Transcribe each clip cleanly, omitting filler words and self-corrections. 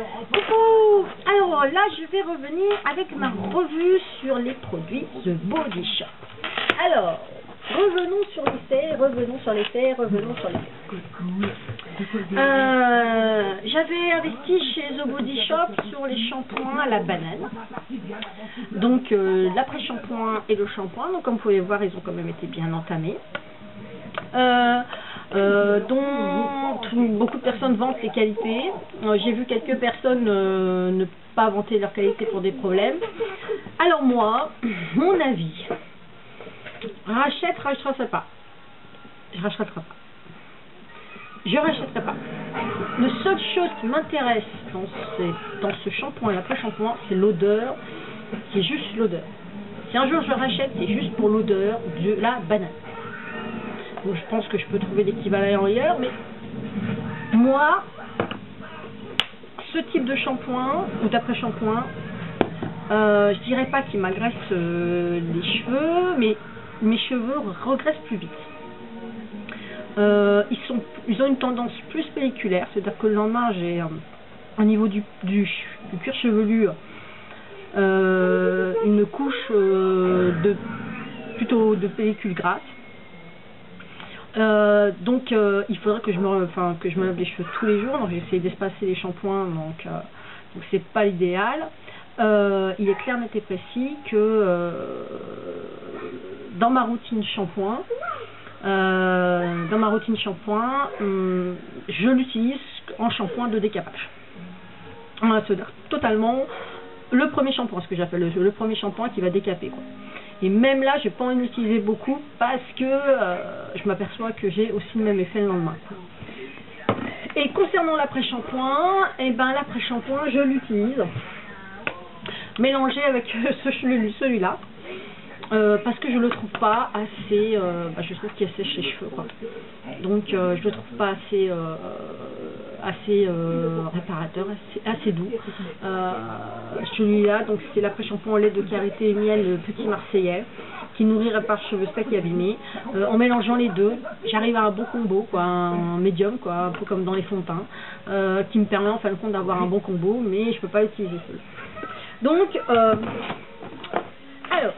Coucou. Alors là, je vais revenir avec ma revue sur les produits The Body Shop. Alors, revenons sur les faits. J'avais investi chez The Body Shop sur les shampoings à la banane. Donc l'après-shampoing et le shampoing. Donc comme vous pouvez voir, ils ont quand même été bien entamés. Dont beaucoup de personnes vantent les qualités. J'ai vu quelques personnes ne pas vanter leur qualité pour des problèmes. Alors moi, mon avis, rachèterai pas. Je rachèterai pas. Je rachèterai pas. La seule chose qui m'intéresse dans ce shampoing et l'après-shampoing, c'est l'odeur. C'est juste l'odeur. Si un jour je rachète, c'est juste pour l'odeur de la banane. Donc je pense que je peux trouver l'équivalent ailleurs, mais moi, ce type de shampoing ou d'après-shampoing, je dirais pas qu'il m'agresse les cheveux, mais mes cheveux regressent plus vite. Ils ont une tendance plus pelliculaire, c'est-à-dire que le lendemain, j'ai au niveau du cuir chevelu une couche plutôt de pellicule grasse. Donc il faudrait que je me lave les cheveux tous les jours. Donc j'ai essayé d'espacer les shampoings, donc c'est pas l'idéal. Il est clair, net et précis que dans ma routine shampoing, je l'utilise en shampoing de décapage. C'est-à-dire totalement le premier shampoing, ce que j'appelle le premier shampoing qui va décaper, quoi. Et même là, je n'ai pas envie d'utiliser beaucoup parce que je m'aperçois que j'ai aussi le même effet le lendemain. Et concernant l'après-shampoing, l'après-shampoing, je l'utilise mélangé avec celui-là. Parce que je le trouve pas assez, je trouve qu'il assèche les cheveux, quoi. Donc je le trouve pas assez réparateur, assez doux. Celui-là, donc c'est l'après-shampoing au lait de karité et miel, le petit marseillais, qui nourrit, répare cheveux secs et abîmés. En mélangeant les deux, j'arrive à un bon combo, quoi, un médium, quoi, un peu comme dans les fonds de teint, qui me permet en fin de compte d'avoir un bon combo, mais je peux pas l'utiliser seul. Donc alors,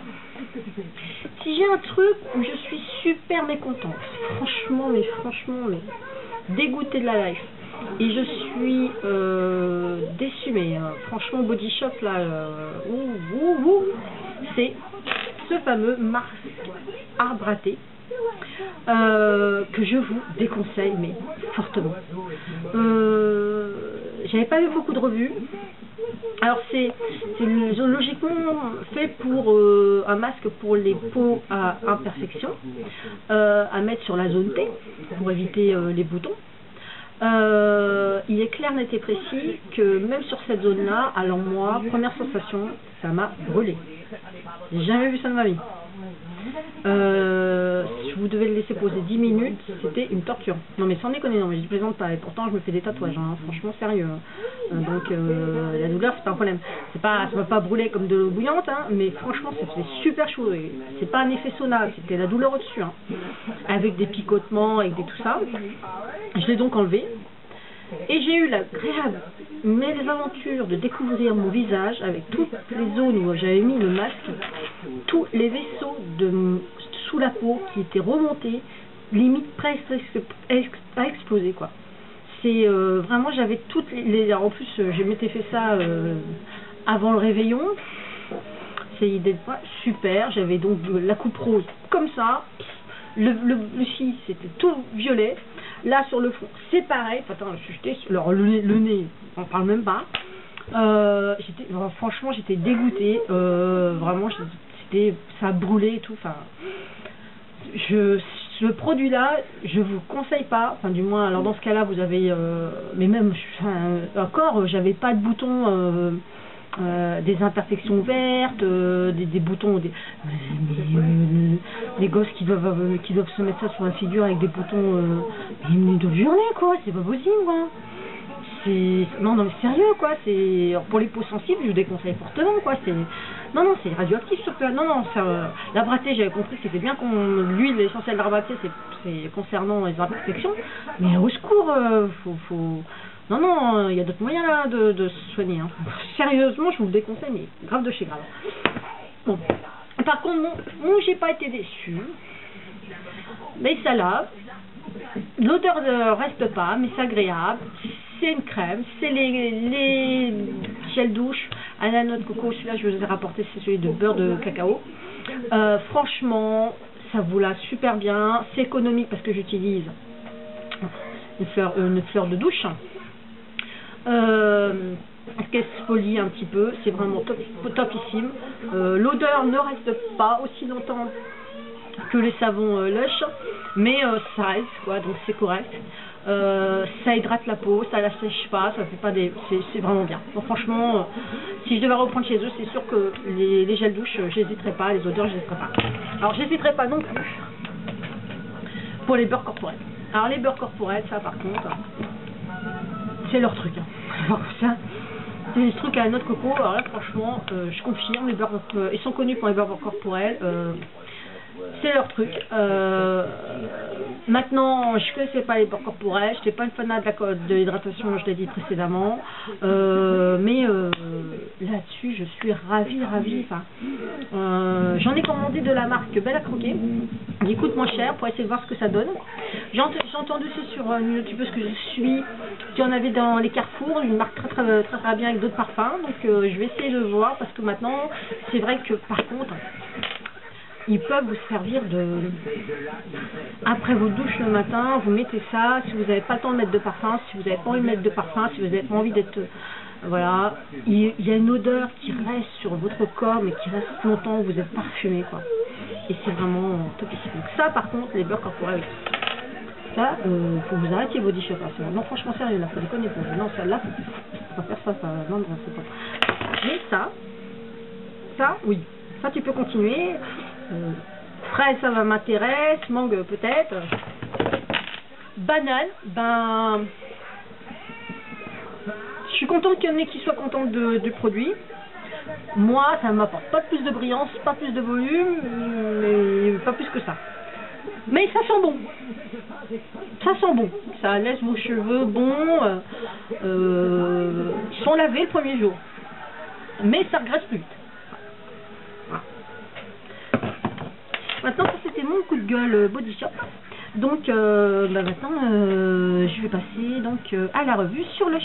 si j'ai un truc où je suis super mécontente, franchement, dégoûtée de la life, et je suis déçue, mais franchement, Body Shop, là, c'est ce fameux masque arbre à thé, que je vous déconseille, mais fortement. J'avais pas vu beaucoup de revues. Alors c'est logiquement fait pour un masque pour les peaux à imperfection, à mettre sur la zone T pour éviter les boutons. Il est clair, net et précis que même sur cette zone là, alors moi, première sensation, ça m'a brûlé. J'ai jamais vu ça de ma vie. Vous devez le laisser poser 10 minutes, c'était une torture. Non mais sans déconner, non mais je plaisante pas, et pourtant je me fais des tatouages, hein, franchement sérieux. Donc la douleur c'est pas un problème. Ça va pas brûler comme de l'eau bouillante, hein, mais franchement ça faisait super chaud. C'est pas un effet sauna, c'était la douleur au-dessus, hein, avec des picotements, avec tout ça. Je l'ai donc enlevé. Et j'ai eu l'agréable mésaventure de découvrir mon visage avec toutes les zones où j'avais mis le masque, tous les vaisseaux sous la peau qui étaient remontés, limite presque à exploser, quoi. C'est vraiment, j'avais toutes les... En plus, je m'étais fait ça avant le réveillon. C'est super, j'avais donc la coupe rose comme ça. Le ci, c'était tout violet. Là, sur le front, c'est pareil. Attends, le nez, on parle même pas. Franchement, j'étais dégoûtée. Vraiment, ça a brûlé et tout. Enfin, ce produit-là, je vous conseille pas. Enfin, du moins, alors dans ce cas-là, vous avez... mais même, encore, j'avais pas de boutons... des imperfections vertes, des boutons, des gosses qui doivent se mettre ça sur la figure avec des boutons, ils doivent hurler, quoi, c'est pas possible, quoi. Non mais sérieux, quoi, pour les peaux sensibles, je vous déconseille fortement, quoi. Non, c'est radioactif ce peu. Non, l'arbre à thé, j'avais compris que c'était bien l'huile essentielle d'arbre à thé, c'est concernant les imperfections, mais au secours, Non, non, il y a d'autres moyens là de se soigner. Hein. Sérieusement, je vous le déconseille, mais grave de chez grave. Bon. Par contre, moi j'ai pas été déçue. Mais ça lave. L'odeur ne reste pas, mais c'est agréable. C'est une crème. C'est les gels douche à la noix de coco. Celui-là, je vous ai rapporté, c'est celui de beurre de cacao. Franchement, ça vous lave super bien. C'est économique parce que j'utilise une fleur de douche. Qu'elle se polie un petit peu. C'est vraiment topissime. L'odeur ne reste pas aussi longtemps que les savons Lush, mais ça reste quoi, donc c'est correct. Ça hydrate la peau, ça la sèche pas, ça fait pas des, c'est vraiment bien. Donc franchement, si je devais reprendre chez eux, c'est sûr que les gels douche, j'hésiterais pas, les odeurs, j'hésiterais pas. Alors j'hésiterais pas non plus pour les beurres corporels. Alors les beurres corporels, ça par contre, c'est leur truc. Hein. Alors ça, c'est des trucs à la noix de coco. Alors là, franchement, je confirme, les beurres, ils sont connus pour les beurres corporels. C'est leur truc. Maintenant, je ne connaissais pas les beurres corporels, je n'étais pas une fanat de l'hydratation, je l'ai dit précédemment. Mais là-dessus, je suis ravie. Enfin, j'en ai commandé de la marque Belle à Croquer. Il coûte moins cher pour essayer de voir ce que ça donne. J'ai entendu aussi sur une youtubeuse que je suis qu'il y en avait dans les Carrefour, une marque très bien avec d'autres parfums. Donc je vais essayer de voir parce que maintenant, c'est vrai que par contre, ils peuvent vous servir après vos douches le matin, vous mettez ça, si vous n'avez pas le temps de mettre de parfum, si vous n'avez pas envie de mettre de parfum, si vous n'avez pas envie d'être... Voilà, il y a une odeur qui reste sur votre corps, mais qui reste longtemps, vous êtes parfumé, quoi. Et c'est vraiment topissime. Donc ça, par contre, les beurres corporels, ça, faut vous arrêter vos dishes. Non, franchement, sérieux, là, faut déconner. Non, ça, là, faut pas faire ça, non, c'est pas... Mais ça, oui, ça, tu peux continuer. Fraise, ça va m'intéresser, mangue peut-être. Banane, ben je suis contente qu'il y en ait qui soient contents du produit. Moi, ça ne m'apporte pas plus de brillance, pas plus de volume, mais pas plus que ça. Mais ça sent bon. Ça sent bon. Ça laisse vos cheveux bons. Ils sont lavés le premier jour. Mais ça regresse plus vite. Maintenant, ça c'était mon coup de gueule Body Shop. Donc, maintenant, je vais passer donc à la revue sur le